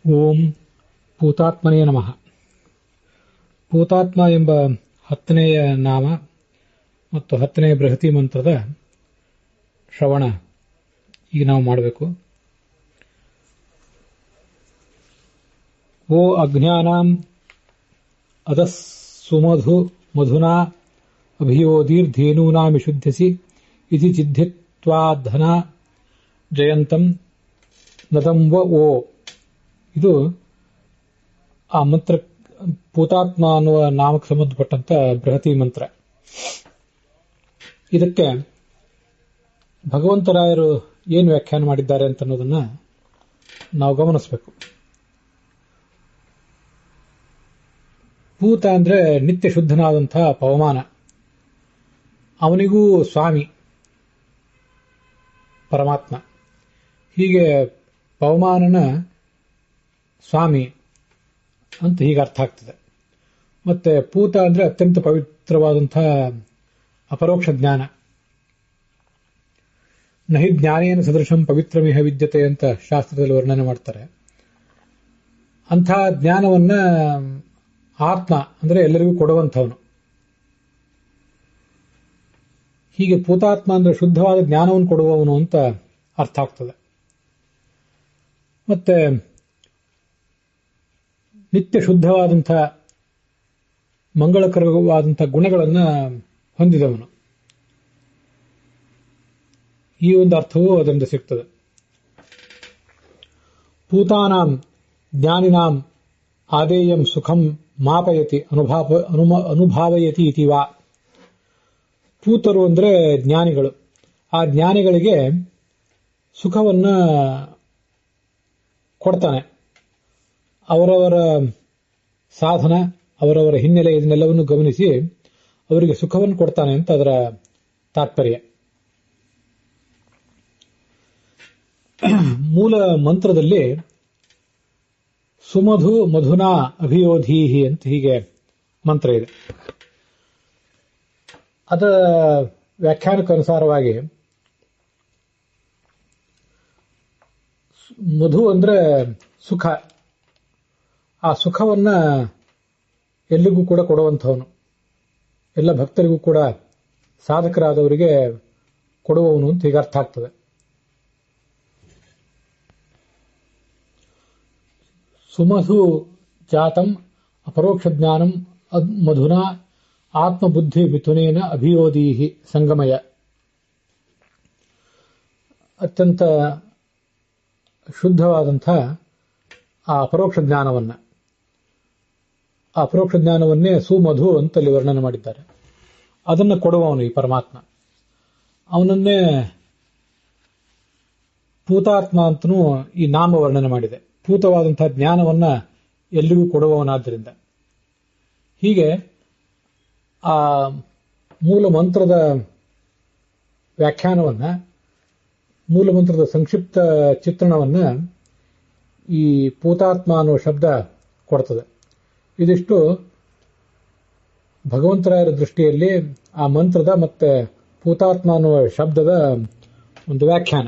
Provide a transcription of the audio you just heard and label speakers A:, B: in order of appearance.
A: ಓಂ ಭೂತಾತ್ಮನೇ ನಮಃ. ಭೂತಾತ್ಮ ಎಂಬ 10ನೆಯ ನಾಮ ಮತ್ತು 10ನೇ ಬೃಹತಿ ಮಂತ್ರದ ಶ್ರವಣ ಈಗ ನಾವು ಮಾಡಬೇಕು. ಓ ಅಜ್ಞಾನಾಂ ಅದಸ್ಸುಮಧು ಮಧುನಾ ಅಭಿಯೋದೀರ್ಧೇನೂನಾಮಿಷುಧ್ಯಸಿ ಇತಿ ಚಿದ್ಧಿತ್ವಾಧನ ಜಯಂತಂ ನದಂವ ಓ. ಇದು ಆ ಮಂತ್ರ ಭೂತಾತ್ಮ ಅನ್ನುವ ನಾಮಕ್ಕೆ ಸಂಬಂಧಪಟ್ಟಂತ ಬೃಹತಿ ಮಂತ್ರ. ಇದಕ್ಕೆ ಭಗವಂತರಾಯರು ಏನು ವ್ಯಾಖ್ಯಾನ ಮಾಡಿದ್ದಾರೆ ಅಂತ ಅನ್ನೋದನ್ನ ನಾವು ಗಮನಿಸಬೇಕು. ಭೂತ ಅಂದ್ರೆ ನಿತ್ಯ ಶುದ್ಧನಾದಂತಹ ಪವಮಾನ, ಅವನಿಗೂ ಸ್ವಾಮಿ ಪರಮಾತ್ಮ. ಹೀಗೆ ಪವಮಾನನ ಸ್ವಾಮಿ ಅಂತ ಹೀಗೆ ಅರ್ಥ ಆಗ್ತದೆ. ಮತ್ತೆ ಪೂತ ಅಂದ್ರೆ ಅತ್ಯಂತ ಪವಿತ್ರವಾದಂತಹ ಅಪರೋಕ್ಷ ಜ್ಞಾನ. ನಹಿ ಜ್ಞಾನೇನ ಸದೃಶಂ ಪವಿತ್ರಮಿಹ ವಿದ್ಯತೆ ಅಂತ ಶಾಸ್ತ್ರದಲ್ಲಿ ವರ್ಣನೆ ಮಾಡ್ತಾರೆ. ಅಂಥ ಜ್ಞಾನವನ್ನ ಆತ್ಮ ಅಂದ್ರೆ ಎಲ್ಲರಿಗೂ ಕೊಡುವಂಥವನು. ಹೀಗೆ ಪೂತಾತ್ಮ ಅಂದ್ರೆ ಶುದ್ಧವಾದ ಜ್ಞಾನವನ್ನು ಕೊಡುವವನು ಅಂತ ಅರ್ಥ ಆಗ್ತದೆ. ಮತ್ತೆ ನಿತ್ಯ ಶುದ್ಧವಾದಂಥ ಮಂಗಳಕರವಾದಂಥ ಗುಣಗಳನ್ನು ಹೊಂದಿದವನು. ಈ ಒಂದು ಅರ್ಥವೂ ಅದರಿಂದ ಸಿಗ್ತದೆ. ಭೂತಾನಾಂ ಜ್ಞಾನಿನಾಂ ಆದೇಯಂ ಸುಖಂ ಮಾಪಯತಿ ಅನುಭಾವಯತಿ ಇತಿ ವಾ. ಪೂತರು ಅಂದ್ರೆ ಜ್ಞಾನಿಗಳು. ಆ ಜ್ಞಾನಿಗಳಿಗೆ ಸುಖವನ್ನ ಕೊಡ್ತಾನೆ. ಅವರವರ ಸಾಧನ, ಅವರವರ ಹಿನ್ನೆಲೆ ಇದನ್ನೆಲ್ಲವನ್ನು ಗಮನಿಸಿ ಅವರಿಗೆ ಸುಖವನ್ನು ಕೊಡ್ತಾನೆ ಅಂತ ಅದರ ತಾತ್ಪರ್ಯ. ಮೂಲ ಮಂತ್ರದಲ್ಲಿ ಸುಮಧು ಮಧುನಾ ಅಭಿಯೋಧೀಹಿ ಅಂತ ಹೀಗೆ ಮಂತ್ರ ಇದೆ. ಅದರ ವ್ಯಾಖ್ಯಾನಕ್ಕನುಸಾರವಾಗಿ ಮಧು ಅಂದ್ರೆ ಸುಖ. ಆ ಸುಖವನ್ನ ಎಲ್ಲಿಗೂ ಕೂಡ ಕೊಡುವಂಥವನು, ಎಲ್ಲ ಭಕ್ತರಿಗೂ ಕೂಡ ಸಾಧಕರಾದವರಿಗೆ ಕೊಡುವವನು ಅಂತ ಹೀಗೆ ಅರ್ಥ ಆಗ್ತದೆ. ಸುಮಧು ಜಾತಂ ಅಪರೋಕ್ಷ ಜ್ಞಾನಂ ಮಧುನಾ ಆತ್ಮಬುದ್ಧಿ ಮಿಥುನೇನ ಅಭಿಯೋದೀಹಿ ಸಂಗಮಯ. ಅತ್ಯಂತ ಶುದ್ಧವಾದಂಥ ಆ ಅಪರೋಕ್ಷ ಜ್ಞಾನವನ್ನೇ ಸುಮಧು ಅಂತಲ್ಲಿ ವರ್ಣನೆ ಮಾಡಿದ್ದಾರೆ. ಅದನ್ನು ಕೊಡುವವನು ಈ ಪರಮಾತ್ಮ. ಅವನನ್ನೇ ಭೂತಾತ್ಮ ಅಂತನೂ ಈ ನಾಮ ವರ್ಣನೆ ಮಾಡಿದೆ. ಭೂತವಾದಂತಹ ಜ್ಞಾನವನ್ನ ಎಲ್ಲಿಗೂ ಕೊಡುವವನಾದ್ದರಿಂದ. ಹೀಗೆ ಆ ಮೂಲ ಮಂತ್ರದ ವ್ಯಾಖ್ಯಾನವನ್ನ, ಮೂಲ ಮಂತ್ರದ ಸಂಕ್ಷಿಪ್ತ ಚಿತ್ರಣವನ್ನ ಈ ಭೂತಾತ್ಮ ಅನ್ನುವ ಶಬ್ದ ಕೊಡ್ತದೆ. ಇದಿಷ್ಟು ಭಗವಂತರಾಯರ ದೃಷ್ಟಿಯಲ್ಲಿ ಆ ಮಂತ್ರದ ಮತ್ತೆ ಭೂತಾತ್ಮ ಅನ್ನುವ ಶಬ್ದದ ಒಂದು ವ್ಯಾಖ್ಯಾನ.